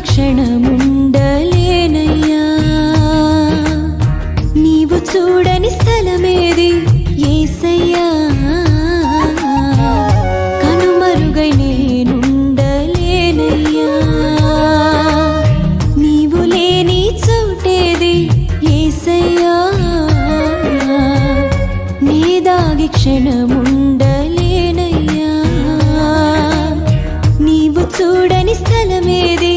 క్షణముండలేనయ్యా నీవు చూడని స్థలమేది యేసయ్యా కనుమరుగై నేనుండలేనయ్యా నీవు లేని చోటేది యేసయ్యా నీ దాగి క్షణముండలేనయ్యా నీవు చూడని స్థలమేది